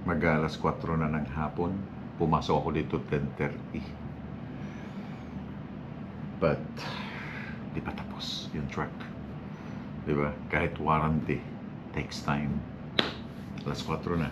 Mag-alas 4 na ng hapon. Pumasok ako dito 10:30. But di pa tapos yung truck. Diba? Kahit warranty, takes time. Alas 4 na.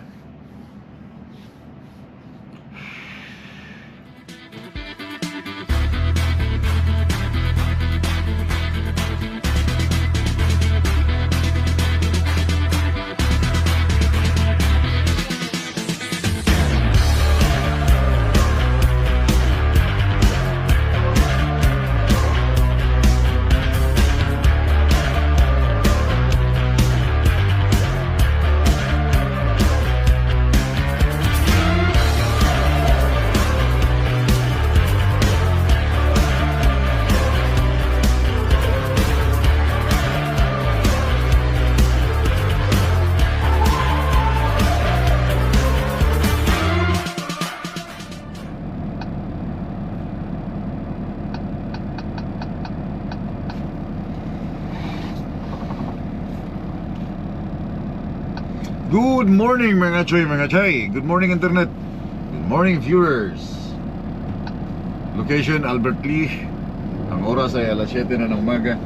Good morning mga choy, mga chay. Good morning internet. Good morning viewers. Location Albert Lee. Ang oras ay alas 7 na ng umaga.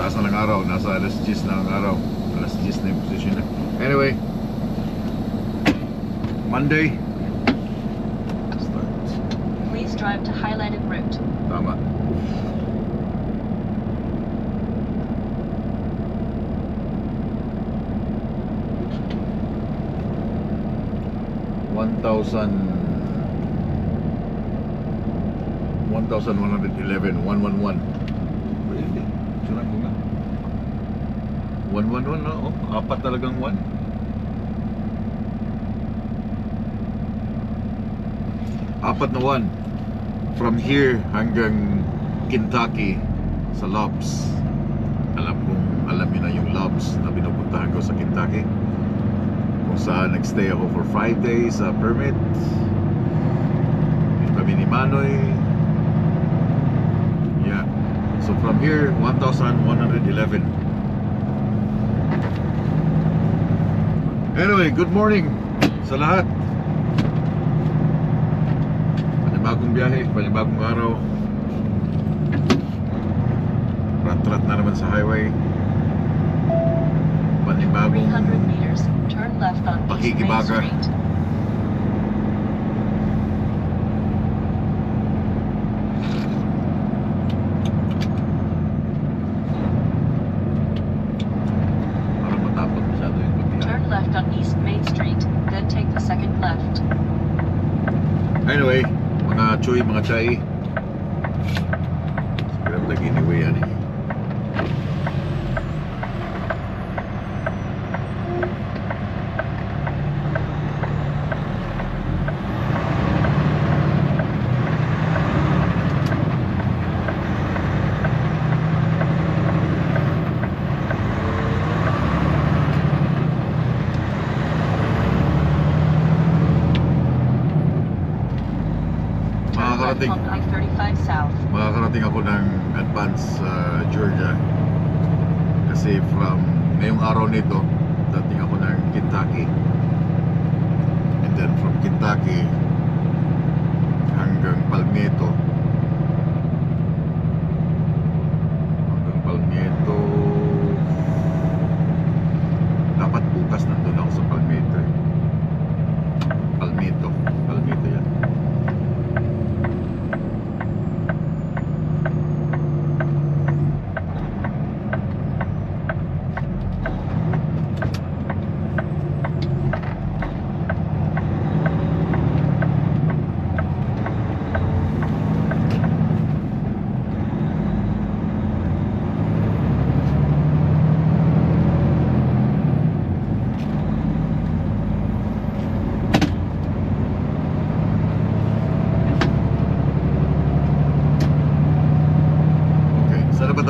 Taas na ng araw. Nasa alas 10 na ang araw. Alas 10 na yung position na. Anyway, Monday. Start. Please drive to highlighted route. Tama. $1,111 111. Really? Sura ko nga 111 na, oh, apat talagang 1. Apat na 1 from here hanggang Kentucky sa Loves. Alam niyo na yung Loves na pinupuntahan ko sa Kentucky, kung saan nagstay ako for 5 days sa permit. Yung kami ni Manoy. Yeah. So from here, 1,111. Anyway, good morning sa lahat. Panibagong biyahe, panibagong araw. Rat-rat na naman sa highway. Panibagong 300 meters, turn left on East Main pakikibaga. Street. Parang matapot masyado yung pagbiyahe. Turn left on East Main Street, then take the second left. Anyway, mga choy, mga chay. Sigurang lagi anyway yan eh. Turn left Makakarating, on I-35 South. makakarating ako ng advance sa Georgia. Kasi from ngayong araw nito, dating ako ng Kentucky. And then from Kentucky hanggang Palmetto. Hanggang Palmetto. Dapat bukas nandun ako sa Palmetto eh. Palmetto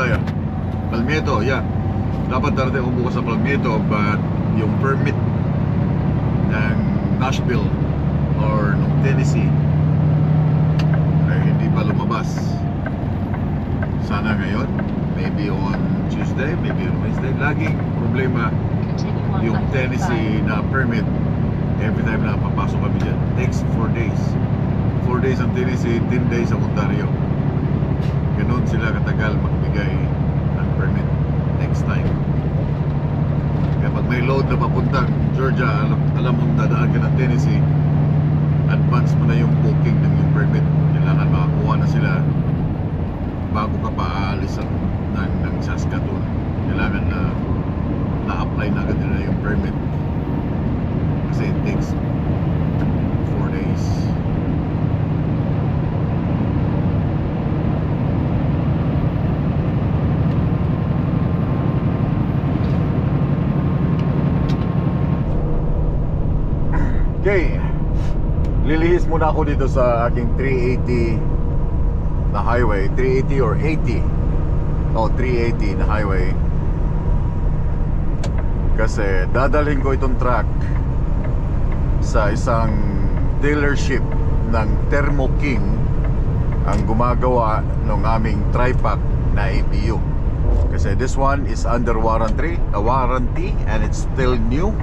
yan. Palmetto, yeah. Dapat darating ako bukas sa Palmetto, but yung permit ng Nashville or ng Tennessee ay hindi pa lumabas. Sana ngayon, maybe on Tuesday, maybe on Wednesday. Laging problema Continue on yung I-35. Tennessee na permit, every time na papasok kami dyan, takes 4 days. 4 days ang Tennessee, 10 days ang Ontario. Ganun sila katagal magbigay ng permit next time. Kaya pag may load na papuntang Georgia, alam mong dadaan ka ng Tennessee, advance mo na yung booking ng yung permit. Kailangan makakuha na sila bago ka pa aalis ng Saskatoon. Kailangan na na-apply na agad nila yung permit kasi it takes 4 days. Okay, lilihis muna ako dito sa aking 380 na highway, 380 or 80. 380 na highway. Kasi dadalhin ko itong truck sa isang dealership ng Thermo King, ang gumagawa ng aming tri-pack na APU. Kasi this one is under warranty and it's still new.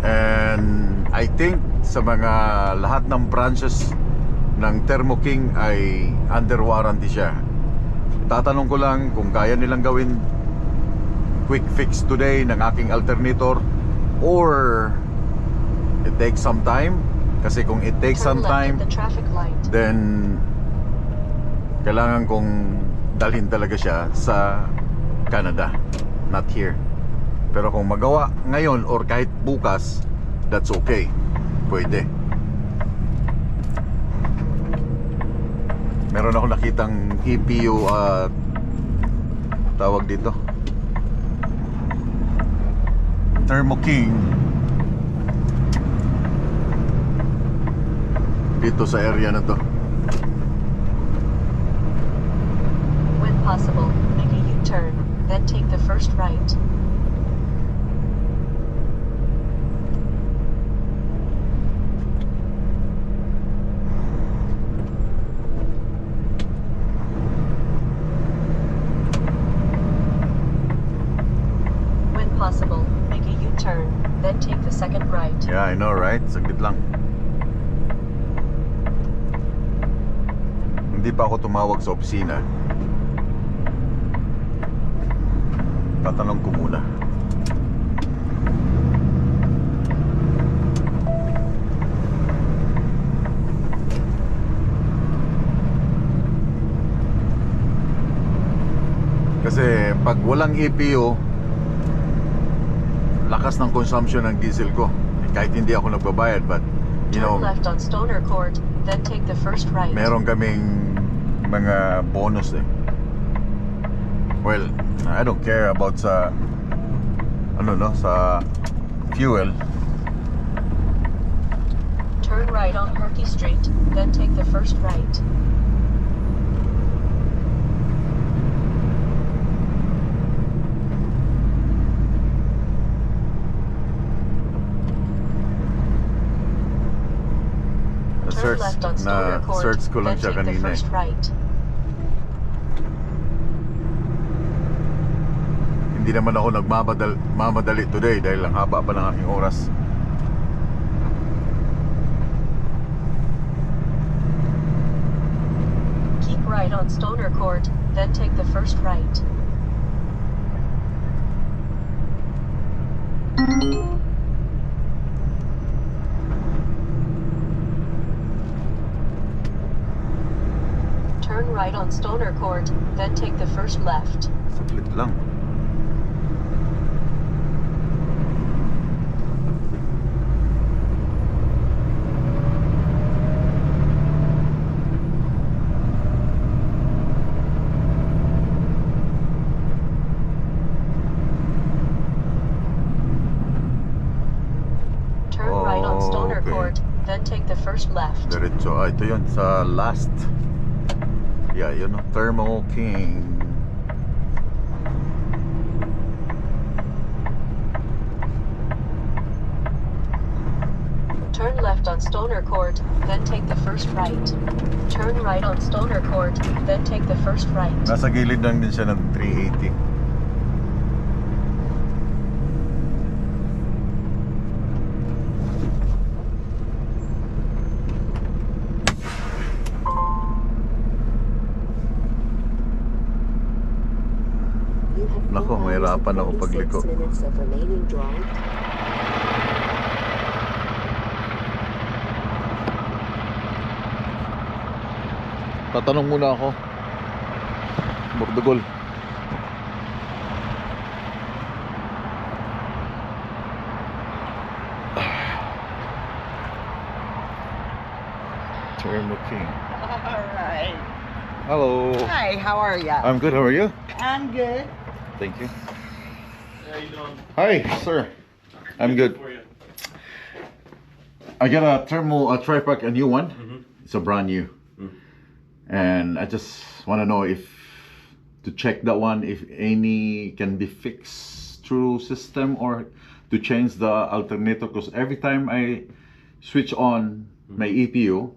And I think sa mga lahat ng branches ng Thermo King ay under warranty siya. Tatanong ko lang kung kaya nilang gawin quick fix today ng aking alternator or it takes some time. Kasi kung it takes some Turn left time, at the traffic light. then kailangan kong dalhin talaga siya sa Canada, not here. Pero kung magawa ngayon or kahit bukas, that's okay. Pwede. Meron ako nakitang EPU tawag dito Thermo King dito sa area na to. When possible, make a U-turn, then take the first right. When possible, make a U-turn, then take the second right. Yeah, I know, right? Saglit lang. Hindi pa ako tumawag sa opisina. Tatanong ko muna. Kasi pag walang EPU, lakas ng consumption ng diesel ko. Kahit hindi ako nagbabayad, but you know, Turn left on Stoner Court, then take the first right. meron kaming mga bonus eh. Well, I don't care about sa sa fuel. Turn right on Herky Street, then take the first right. Turn left on Stoner Court, search ko lang then siya take the kanina eh. first right. Hindi naman ako mamadali today dahil ang haba pa ng aking oras. Keep right on Stoner Court, then take the first right. Turn right on Stoner Court, then take the first left. Saglit lang. Turn right on Stoner Okay. Court, then take the first left. Diretso. Ito yun sa last. Yeah, yun o. Thermo King. Turn left on Stoner Court, then take the first right. Turn right on Stoner Court, then take the first right. Nasa gilid lang din siya ng 380. Nahirapan ako pagliko. 26 minutes of remaining drive. Tatanong muna ako. Bordogol. Thermo King. All right. Hello. Hi, how are ya? I'm good. How are you? I'm good. Thank you. How you doing? Hi, sir. I'm good. For you. I got a thermo, a tri-pack, a new one. Mhm. It's a brand new. And I just want to know if to check that one, if any can be fixed through system or to change the alternator, because every time I switch on my EPU,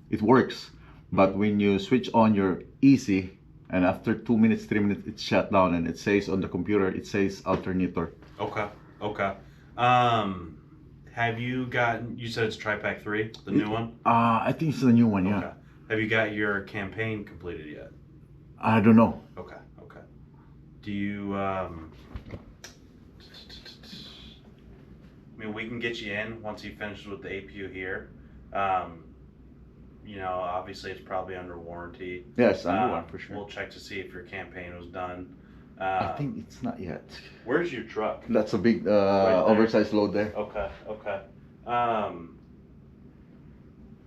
it works. But when you switch on your EC, and after 2 minutes, 3 minutes, it's shut down, and it says on the computer, it says alternator. Okay. Okay. Have you gotten? You said it's TriPack 3, the new one. I think it's the new one, yeah. Okay. Have you got your campaign completed yet? I don't know. Okay. Okay. Do you? I mean, we can get you in once he finishes with the APU here. You know, obviously it's probably under warranty. Yes, under one for sure. We'll check to see if your campaign was done. I think it's not yet. Where's your truck? That's a big there. oversized load there. Okay, okay.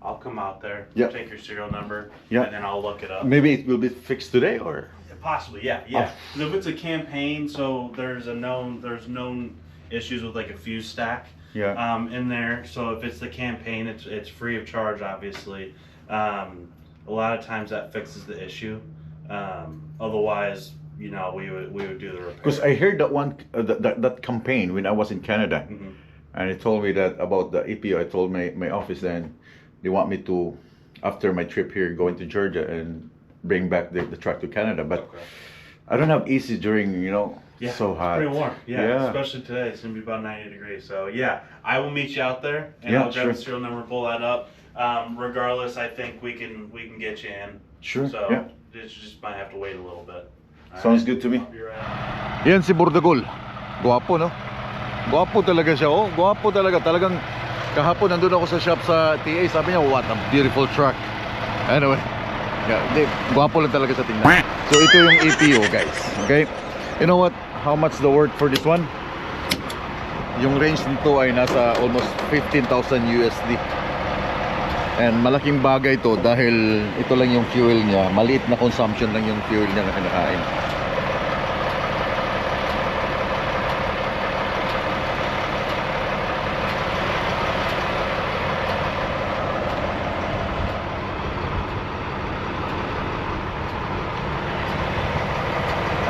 I'll come out there. Yeah. Take your serial number. Yeah. And then I'll look it up. Maybe it will be fixed today, or? Possibly, yeah, yeah. 'Cause if it's a campaign, so there's known issues with like a fuse stack. Yeah. In there. So if it's the campaign, it's free of charge, obviously. A lot of times that fixes the issue. Otherwise, you know, we would do the repair. Because I heard that one that campaign when I was in Canada, and it told me that about the EPU. I told my office then they want me to, after my trip here, go into Georgia and bring back the truck to Canada. But Okay. I don't have AC during, you know, Yeah, so hot. It's pretty warm. Yeah, Yeah. especially today. It's gonna be about 90 degrees. So yeah, I will meet you out there, and Yeah, I'll grab sure. the serial number, pull that up. Regardless, I think we can get you in. Sure. So Yeah. you just might have to wait a little bit. All Sounds right? good to me. I'll be right. Yan si Bordogol. Guwapo, no? Guwapo talaga siya, oh. Guwapo talaga. Talagang kahapon nandun ako sa shop sa TA. Sabi niya, what a beautiful truck. Anyway. Yeah, guwapo lang talaga sa tingnan. So ito yung EPU, guys. Okay? You know what? How much the worth for this one? Yung range nito ay nasa almost 15,000 USD. And malaking bagay to dahil ito lang yung fuel niya. Maliit na consumption lang yung fuel niya na kinakain.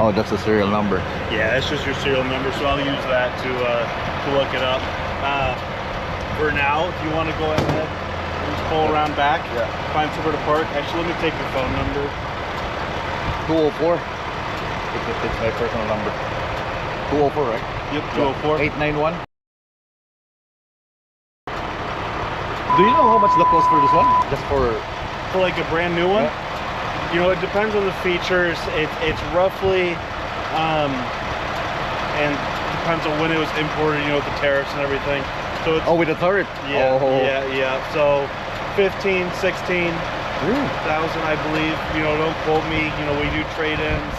Oh, that's the serial number. Yeah, that's just your serial number, so I'll use that to look it up. For now, if you want to go ahead and just pull around back, find somewhere to park. Actually, let me take your phone number. 204. It's my personal number. 204, right? Yep, 204. 891. Do you know how much the cost for this one? Just for For like a brand new one? Yeah. You know, it depends on the features. It's roughly, and depends on when it was imported, you know, with the tariffs and everything. So it's, with the turret. yeah, Oh. yeah. So 15, 16,000, Really? I believe. You know, don't quote me. You know, we do trade-ins,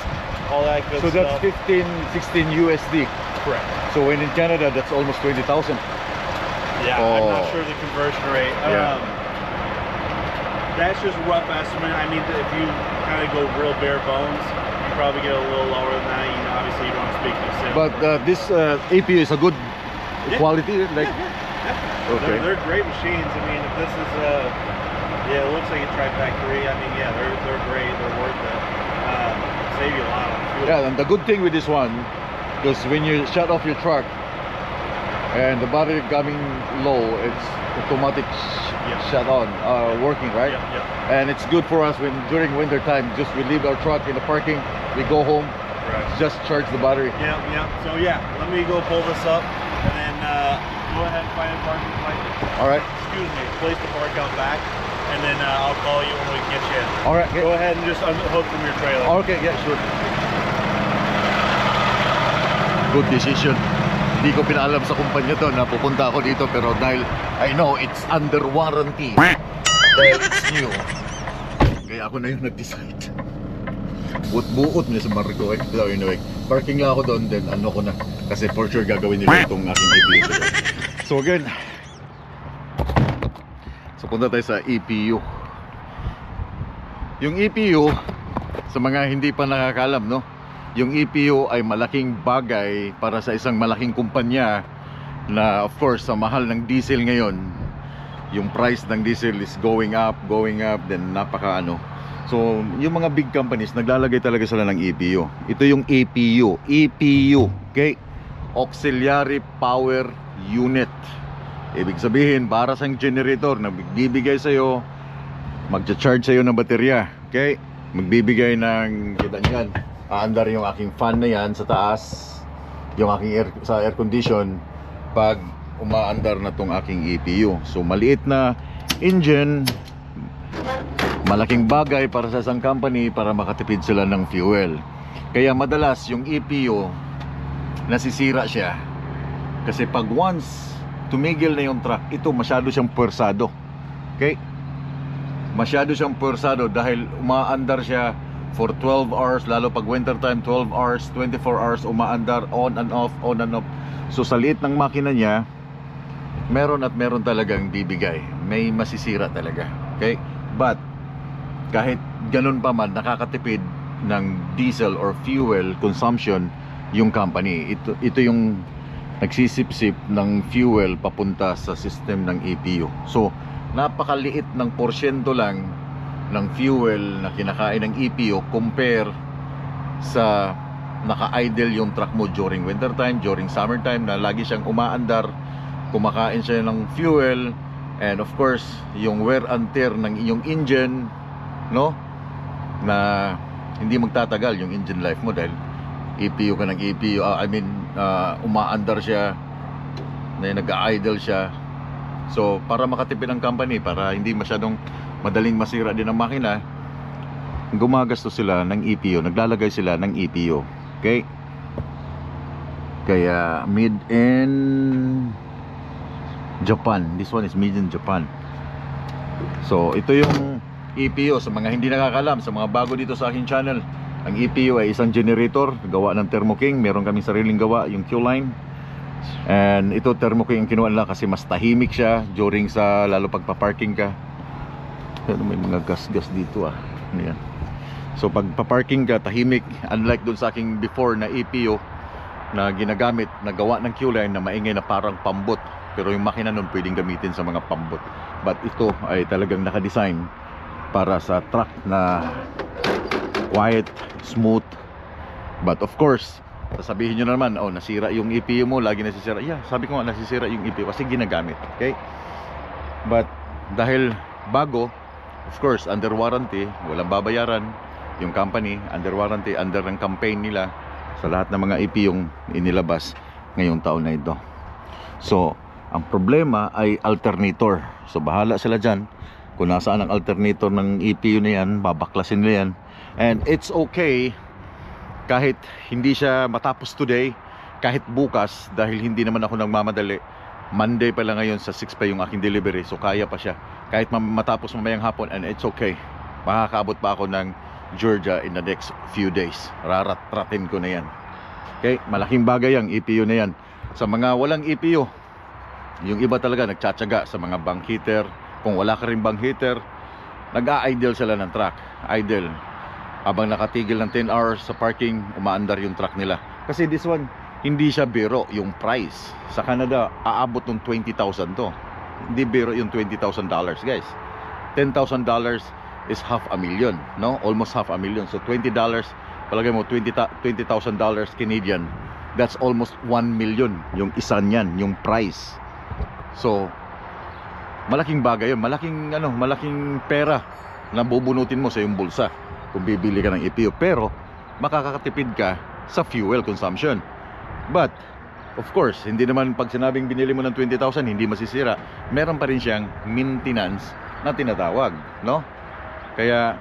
all that good So stuff. that's 15, 16 USD. Correct. So when in Canada, that's almost 20,000. Yeah, I'm not Oh. sure the conversion rate. Yeah. That's just a rough estimate. I mean, if you kind of go real bare bones, you probably get a little lower than that. You know, obviously you don't want to speak to the same. But this APU is a good quality, like. Okay. They're great machines. I mean, if this is yeah, it looks like a TriPack 3. I mean, yeah, they're great. They're worth it. Save you a lot on fuel. Yeah, and the good thing with this one, because when you shut off your truck and the battery coming low, it's automatic shut on, working, right? Yep. And it's good for us when during winter time, just we leave our truck in the parking, we go home, Right. just charge the battery. Yep. So yeah, let me go pull this up and then go ahead and find a parking place. All right. Excuse me, place to park out back, and then I'll call you when we get you in. All right. Go ahead and just unhook from your trailer. Okay, yeah, sure. good decision. Hindi ko pinaalam sa kumpanya to na pupunta ako dito, pero dahil I know it's under warranty, dahil it's new, kaya ako na yung nag-decide. Buot mo na sa Marco, so anyway, parking lang ako doon, then ano ko na, kasi for sure gagawin nila itong aking EPU. So again, so punta tayo sa EPU. Yung EPU, sa mga hindi pa nakakalam, no, yung EPU ay malaking bagay para sa isang malaking kumpanya na of course sa mahal ng diesel ngayon, yung price ng diesel is going up, then napaka ano. So yung mga big companies naglalagay talaga sila ng EPU. Ito yung EPU, okay? Auxiliary Power Unit. Ibig sabihin para sa generator na magbibigay sa'yo, magcha-charge sa'yo ng baterya, okay? Magbibigay ng, kita nyo yan, aandar yung aking fan na yan sa taas, yung aking air condition pag umaandar na tong aking EPU. So maliit na engine, malaking bagay para sa isang company para makatipid sila ng fuel. Kaya madalas yung EPU nasisira siya kasi pag once tumigil na yung truck, ito masyado siyang puwersado, okay? Masyado siyang puwersado dahil umaandar siya for 12 hours, lalo pag winter time, 12 hours, 24 hours umaandar, on and off. So sa liit ng makina niya, meron talagang bibigay, may masisira talaga, okay? But kahit ganun pa man, nakakatipid ng diesel or fuel consumption yung company. Ito yung nagsisip-sip ng fuel papunta sa system ng EPU. So napakaliit ng porsyento lang ng fuel na kinakain ng EPU compare sa naka-idle yung truck mo during winter time, during summer time na lagi siyang umaandar, kumakain siya ng fuel, and of course yung wear and tear ng iyong engine, no, na hindi magtatagal yung engine life mo dahil EPU ka ng EPU, umaandar siya, na nag-idle siya. So para makatipid ang company, para hindi masyadong madaling masira din ang makina, gumagastos sila ng EPU, naglalagay sila ng EPU, okay? Kaya made in Japan, this one is made in Japan. So ito yung EPU. Sa mga hindi nakakalam, sa mga bago dito sa aking channel, ang EPU ay isang generator gawa ng Thermo King. Meron kaming sariling gawa, yung Q-Line. And ito Thermo King ang kinuha nila kasi mas tahimik siya during sa, lalo pagpa-parking ka. Pero may mga gas-gas dito ano yan. So pag pa-parking ka, tahimik. Unlike dun sa aking before na EPU na ginagamit, na gawa ng Q-Line na maingay na parang pambot. Pero yung makina nun pwedeng gamitin sa mga pambot. But ito ay talagang nakadesign para sa truck na quiet, smooth. But of course, sasabihin nyo naman, oh, nasira yung EPU mo, lagi nasisira. Yeah, sabi ko nga, nasisira yung EPU kasi ginagamit, okay? But dahil bago, of course, under warranty, walang babayaran yung company, under warranty, under ng campaign nila sa lahat ng mga EPU yung inilabas ngayong taon na ito. So ang problema ay alternator. So bahala sila dyan kung nasaan ang alternator ng EPU na yan, babaklasin nila yan. And it's okay kahit hindi siya matapos today, kahit bukas, dahil hindi naman ako nagmamadali. Monday pa lang ngayon, sa 6 pa yung aking delivery, so kaya pa siya kahit matapos mamayang hapon, and it's okay. Makakaabot pa ako ng Georgia in the next few days. Rarat-ratin ko na yan, okay? Malaking bagay ang EPU na yan. Sa mga walang EPU, yung iba talaga nagtsatsaga sa mga bank heater. Kung wala ka rin bank heater, nag-a-idle sila ng truck, idle. Habang nakatigil ng 10 hours sa parking, umaandar yung truck nila. Kasi this one, hindi siya biro yung price. Sa Canada, aabot ng $20,000 to. Hindi biro yung $20,000, guys. $10,000 is $500,000, no? Almost $500,000. So $20, palagay mo $20,000 Canadian. That's almost 1 million yung isa niyan, yung price. So malaking bagay yun, malaking pera na bubunutin mo sa iyong bulsa kung bibili ka ng EPU, pero makakatipid ka sa fuel consumption. But of course, hindi naman pag sinabing binili mo ng 20,000 hindi masisira. Meron pa rin siyang maintenance na tinatawag, no? Kaya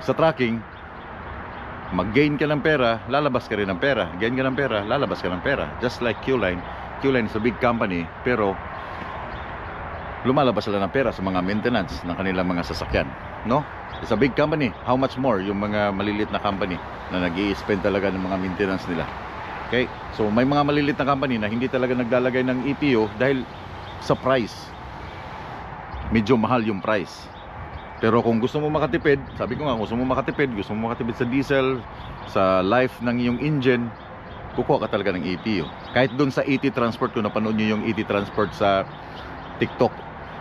sa trucking, mag-gain ka ng pera, lalabas ka rin ng pera. Gain ka ng pera, lalabas ka ng pera. Just like Q-Line. Q-Line is a big company, pero lumalabas sila ng pera sa mga maintenance ng kanilang mga sasakyan, no? It's a big company. How much more yung mga maliliit na company na nag-i-spend talaga ng mga maintenance nila? Okay? So may mga maliliit na company na hindi talaga naglalagay ng EPO dahil sa price. Medyo mahal yung price. Pero kung gusto mo makatipid, sabi ko nga, gusto mo makatipid sa diesel, sa life ng iyong engine, kukuha ka talaga ng EPO. Kahit doon sa ET Transport, kung napanood nyo yung ET Transport sa TikTok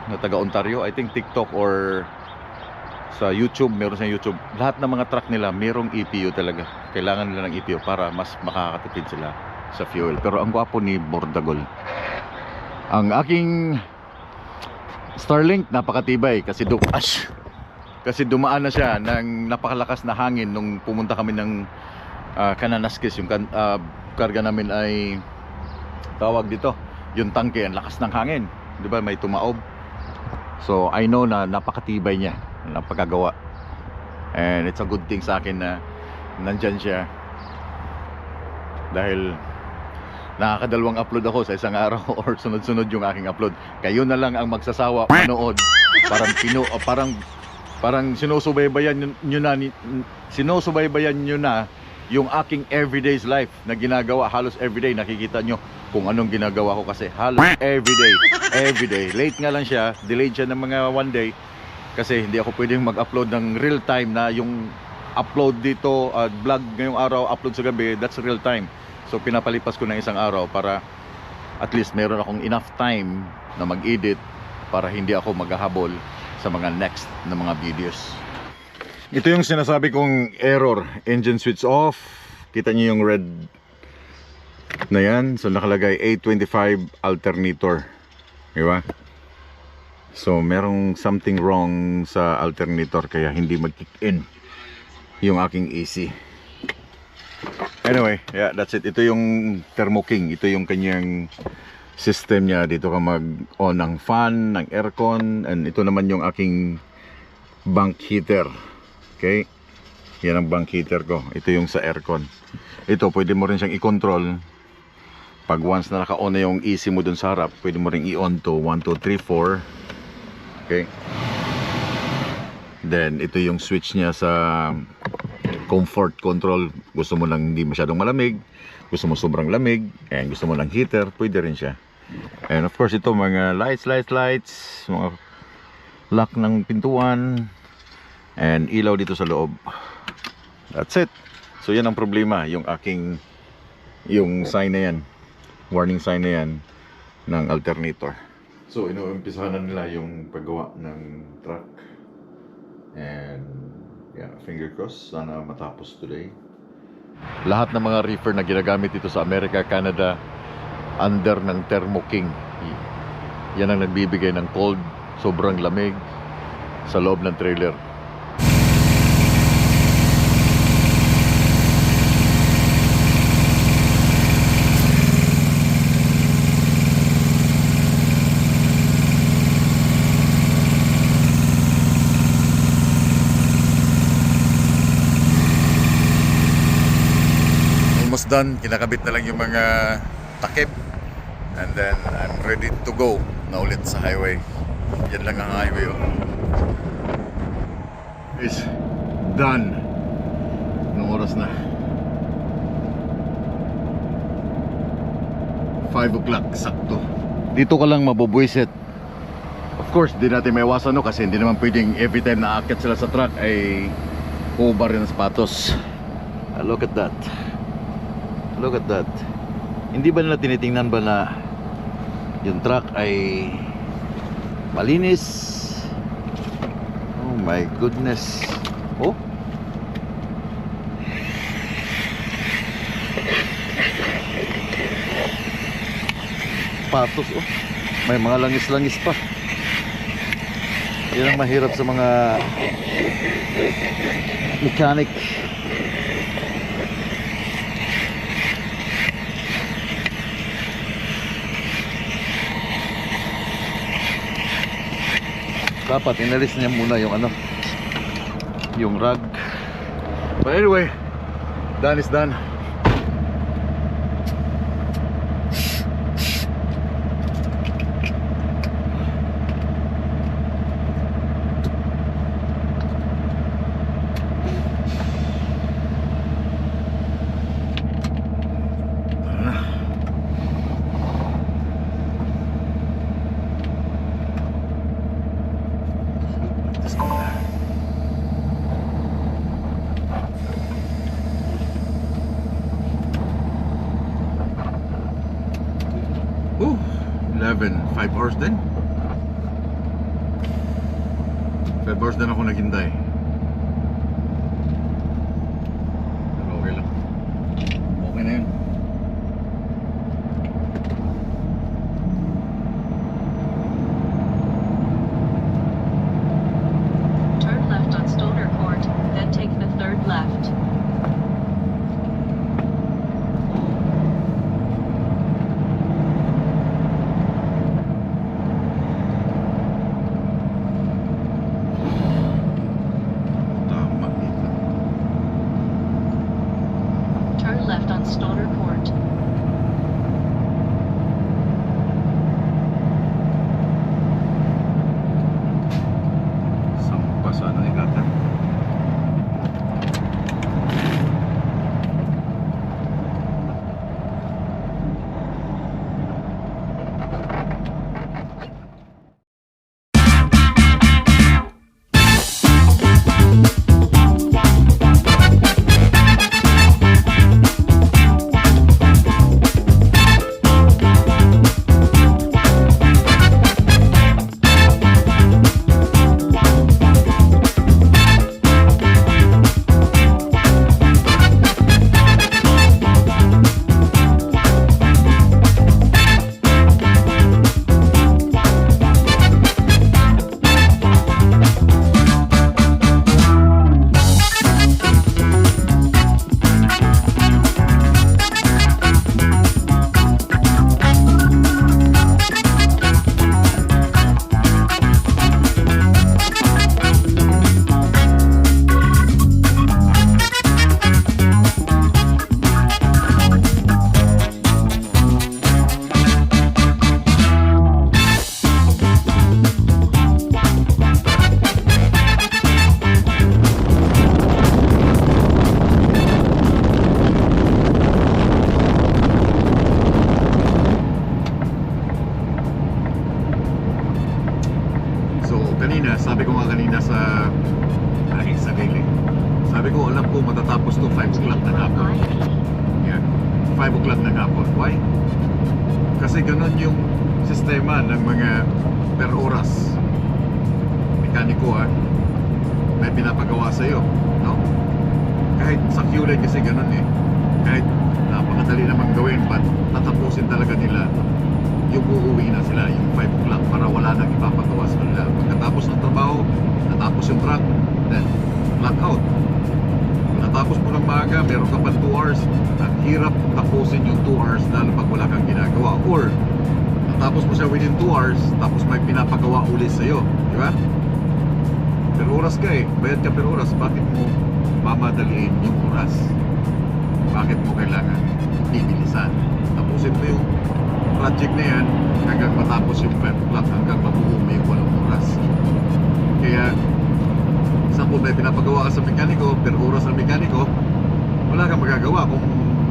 na taga Ontario, I think TikTok or sa YouTube, meron sa YouTube, lahat ng mga truck nila merong EPO talaga. Kailangan nila ng EPO para mas makakatipid sila sa fuel. Pero ang gwapo ni Bordagol. Ang aking Starlink napakatibay kasi dumaan na siya ng napakalakas na hangin nung pumunta kami ng Kananaskis. Yung karga namin ay tawag dito, yung tangke, ang lakas ng hangin, di ba, may tumaob. So I know na napakatibay niya, napakagawa, and it's a good thing sa akin na nandyan siya, dahil nakakadalawang upload ako sa isang araw or sunod-sunod yung aking upload. Kayo na lang ang magsasawa manood. Parang sinusubaybayan nyo na yung aking everyday's life na ginagawa. Halos everyday nakikita nyo kung anong ginagawa ko, kasi halos everyday. Late nga lang siya, delayed siya ng mga 1 day kasi hindi ako pwedeng mag-upload ng real time na yung upload dito, vlog ngayong araw, upload sa gabi, that's real time. So pinapalipas ko ng isang araw para at least meron akong enough time na mag-edit para hindi ako maghahabol sa mga next na mga videos. Ito yung sinasabi kong error, engine switch off. Kita niyo yung red na yan, so nakalagay 825 alternator, di ba? So merong something wrong sa alternator kaya hindi mag-kick in yung aking AC. Anyway, yeah, that's it. Ito yung Thermo King. Ito yung kanyang system niya. Dito ka mag-on ng fan, ng aircon. And ito naman yung aking bank heater. Okay? Yan ang bank heater ko. Ito yung sa aircon. Ito, pwede mo rin siyang i-control. Pag once na naka-on na yung AC mo dun sa harap, pwede mo rin i-on to 1, 2, 3, 4. Okay? Then, ito yung switch niya sa comfort control. Gusto mo lang hindi masyadong malamig, gusto mo sobrang lamig, and gusto mo lang heater, pwede rin siya. And of course, ito mga lights, mga lock ng pintuan, and ilaw dito sa loob. That's it. So yan ang problema, yung sign na yan, warning sign na yan ng alternator. So inuumpisahan na nila yung paggawa ng truck, and yeah, finger crossed, sana matapos today. Lahat ng mga reefer na ginagamit dito sa America, Canada, under ng Thermo King. Yan ang nagbibigay ng cold, sobrang lamig sa loob ng trailer. Done, kinakabit na lang yung mga takip, and then I'm ready to go na ulit sa highway. Yan lang ang highway, oh. Is done. Anong oras na? 5 o'clock sakto. Dito ka lang mabubwisit. Of course, di natin may iwasan, no, kasi hindi naman pwedeng every time na aakyat sila sa truck ay ubar rin ang sapatos. Look at that. Look at that. Hindi ba nila tinitingnan ba na yung truck ay malinis? Oh my goodness. Oh, patos, oh. May mga langis-langis pa. Yan ang mahirap sa mga mechanic. Dapat inalis niya muna yung yung rug. But anyway, Done is done. Tara na. Let's go na. Oh, 5 hours din. 5 hours din ako naghintay. Pero okay lang. Okay na yun. Turn left on Stoner Court, then take the third left. Tama dito. Turn left on Stoner Court. Sampa sana ikatan. Kanina, sabi ko nga kanina sa aking sarili, sabi ko alam ko matatapos to 5 o'clock ng hapon. Yan, 5 o'clock ng hapon. Why? Kasi ganun yung sistema ng mga per oras mekaniko may pinapagawa sa'yo, no? Kahit sa Q-line kasi ganun kahit napakadali namang gawin, but tatapusin talaga nila yung uuwi na sila yung 5 o'clock para wala nang ipapagawa sa kanila. Pagkatapos ng trabaho, natapos yung truck, then clock out. Kung natapos mo ng maaga, meron ka pa 2 hours, ang hirap tapusin yung 2 hours lalo pag wala kang ginagawa. Or natapos mo siya within 2 hours, tapos may pinapagawa ulit sa'yo, di ba? Per oras ka bayad ka per oras. Bakit mo mamadaliin yung oras? Bakit mo kailangan bibilisan? Tapusin mo yung project na yan hanggang matapos yung 5 o'clock, hanggang mabuo mo yung 8 oras. Kaya sample may pinapagawa ka sa mekaniko, per oras ng mekaniko, wala kang magagawa kung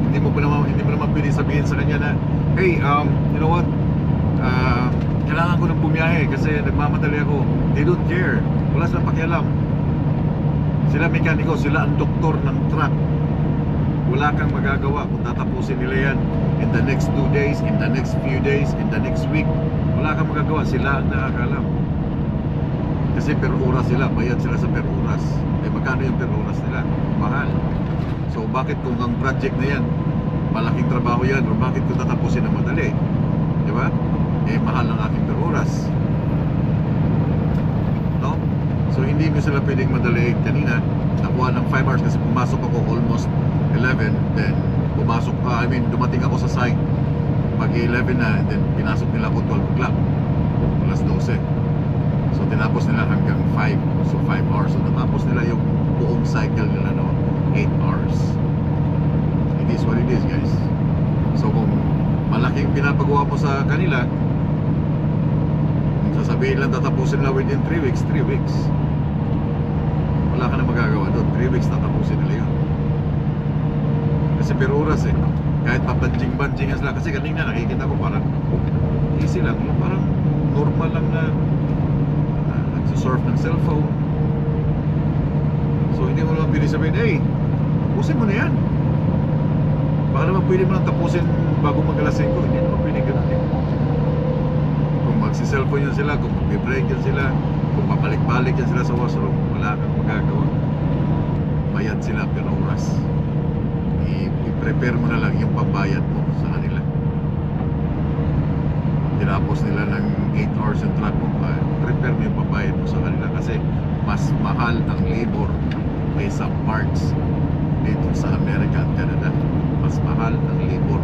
hindi mo naman pwede sabihin sa kanya na, hey, you know what, kailangan ko ng bumiyahe kasi nagmamadali ako. They don't care, wala silang pakialam. Sila mekaniko, sila ang doktor ng truck. Wala kang magagawa kung tatapusin nila yan in the next 2 days, in the next few days, in the next week. Wala kang magagawa, sila ang nakakalam. Kasi per oras sila, bayad sila sa per oras. Magkano yung per oras nila? Mahal. So bakit kung ang project na yan, malaking trabaho yan, o bakit kung tatapusin na madali? Di ba? Mahal ang aking per oras. No? So hindi mo sila pwedeng madali. Kanina, nakuha ng 5 hours kasi pumasok ako almost 11, then pumasok dumating ako sa site pag 11 na, then pinasok nila ako 12 o'clock, alas 12. So tinapos nila hanggang 5, so 5 hours. So natapos nila yung buong cycle nila, no? 8 hours. mo sa kanila, sasabihin lang tatapusin nila within 3 weeks, 3 weeks. Wala ka na magagawa doon. 3 weeks tatapusin nila yun. Kasi per oras eh. Kahit papanjing-banjingan sila. Kasi kanina nakikita ko parang easy lang. Yung parang normal lang na nagsusurf ng cellphone. So hindi mo naman pwede sabihin, hey, tapusin mo na yan. Baka naman pwede mo lang tapusin bago mag-alas 5. Hindi naman pwede ganun eh. Kung magsi-cellphone yun sila, kung mag-break yun sila, kung papalik-balik yan sila sa washroom, wala kang magagawa. Bayad sila per oras. I-prepare mo na lang yung pambayad mo sa kanila. Tinapos nila ng 8 hours yung truck mo, prepare mo yung pambayad mo sa kanila kasi mas mahal ang labor kaysa parts dito sa America at Canada. Mas mahal ang labor,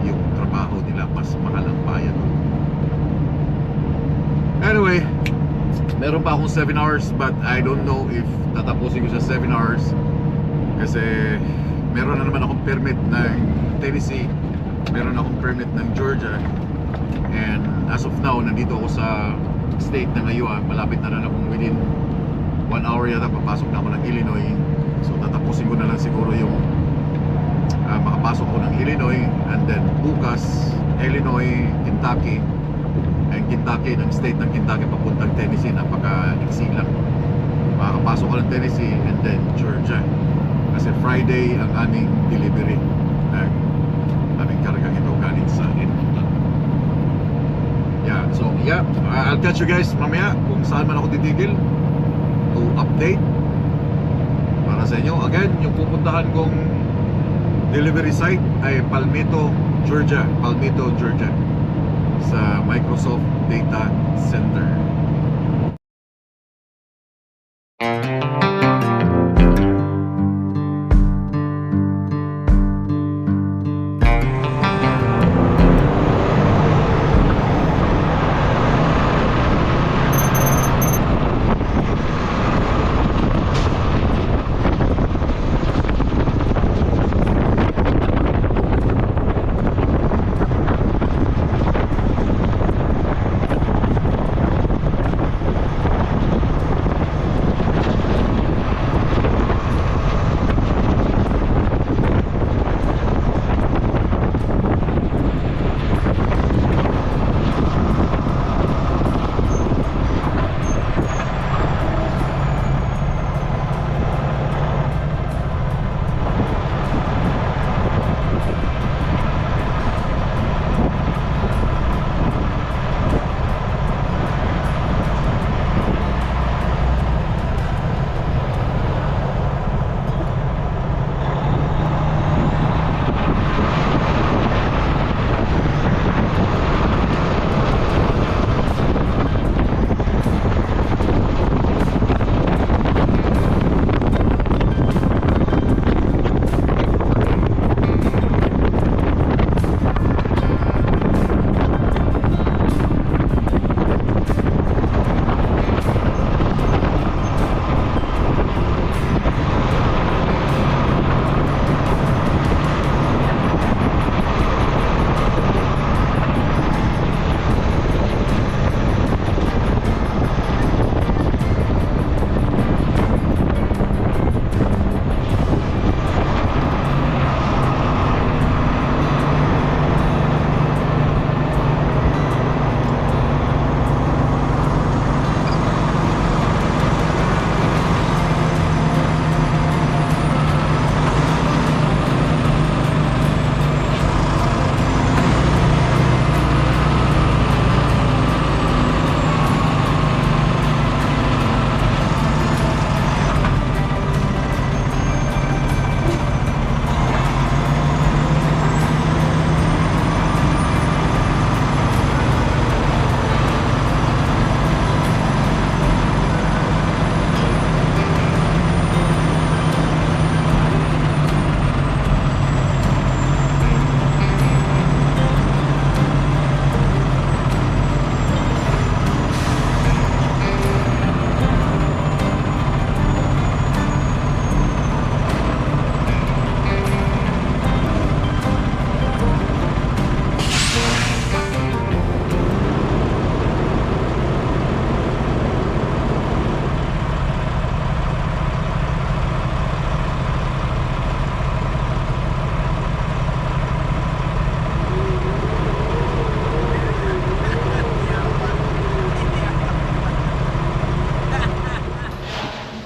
yung trabaho nila, mas mahal ang bayad. Anyway, meron pa akong 7 hours but I don't know if tatapusin ko sa 7 hours kasi meron na naman akong permit ng Tennessee, meron akong permit ng Georgia, and as of now nandito ako sa state na ngayon. Malapit na akong within 1 hour yata papasok na ako ng Illinois. So tatapusin ko na lang siguro yung makapasok ko ng Illinois, and then bukas Illinois, Kentucky, and Kentucky, ng state ng Kentucky papuntang Tennessee, napaka-iksi lang. Makakapasok ko ng Tennessee and then Georgia kasi Friday ang aming delivery ng aming kargang ito galing sa Edmonton. Yeah, so yeah, I'll catch you guys mamaya kung saan man ako titigil to update para sa inyo. Again, yung pupuntahan kong delivery site ay Palmetto, Georgia. Palmetto, Georgia, sa Microsoft Data Center.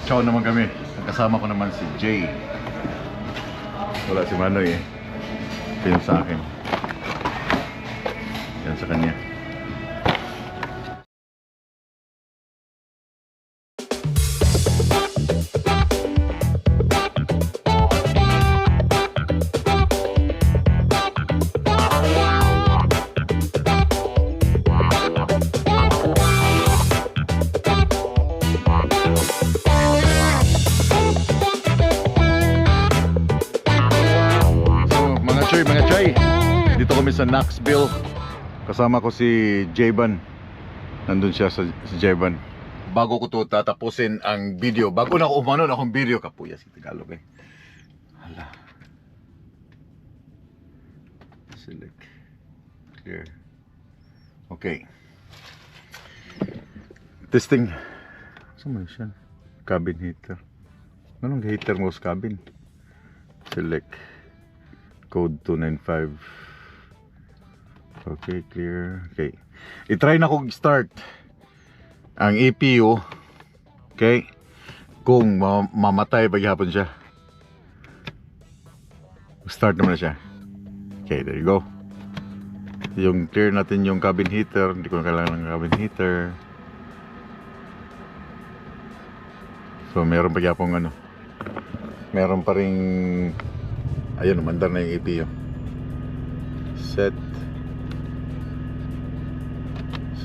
Ciao naman kami. Kasama ko naman si Jay. Wala si Manoy eh. Film sa akin. Yan sa kanya. Mga Choy, dito kami sa Knoxville. Kasama ko si Jayban. Nandun siya si Jayban. Bago ko to tatapusin ang video, bago na ako umano na akong video, kapuya si Tagalog eh. Hala. Select. Clear. Okay. Testing. Saan mo siya? Cabin heater. Anong heater mo sa cabin? Select. Code 295. Okay, clear. Okay. I-try na kong start ang EPU. Okay. Kung mamatay paghapon siya. Start naman na siya. Okay, there you go. Yung clear natin yung cabin heater. Hindi ko na kailangan ng cabin heater. So, meron paghapon ano. Meron pa ring ayun, umandar na yung EPU. Set.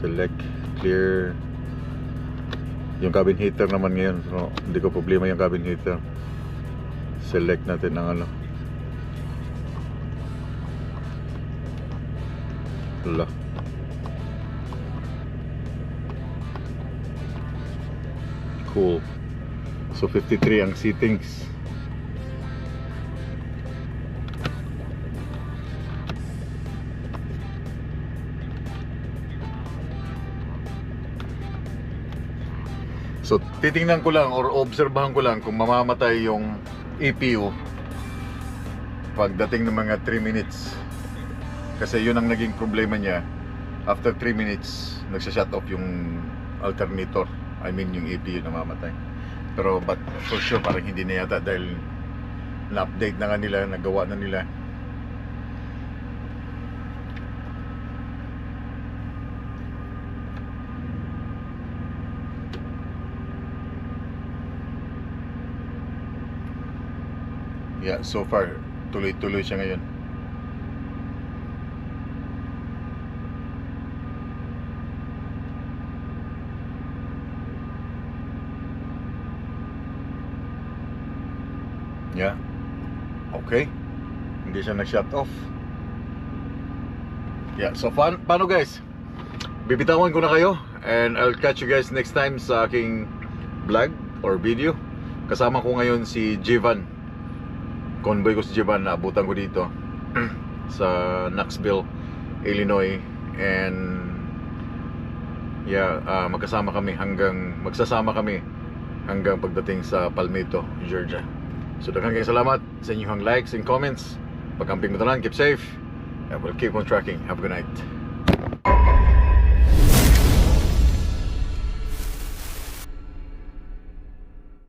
Select. Clear. Yung cabin heater naman ngayon. So, hindi ko problema yung cabin heater. Select natin ang ano. Wala. Cool. So 53 ang settings. So titingnan ko lang or obserbahan ko lang kung mamamatay yung EPU pagdating ng mga 3 minutes. Kasi yun ang naging problema niya. After 3 minutes, nagsha-shut off yung alternator. I mean yung EPU namamatay. Pero but for sure parang hindi na yata dahil na-update na nga nila, nagawa na nila. Yeah, so far tuloy-tuloy siya ngayon. Yeah. Okay. Hindi siya nag-shut off. Yeah, so paano guys? Bibitawan ko na kayo and I'll catch you guys next time sa aking vlog or video. Kasama ko ngayon si Jivan. Convoy ko si Jivan, naabutan ko dito sa Knoxville, Illinois. And yeah, magsasama kami hanggang pagdating sa Palmetto, Georgia. So daghang salamat sa inyong likes and comments. Pagkamping mo tanan, keep safe and we'll keep on tracking. Have a good night.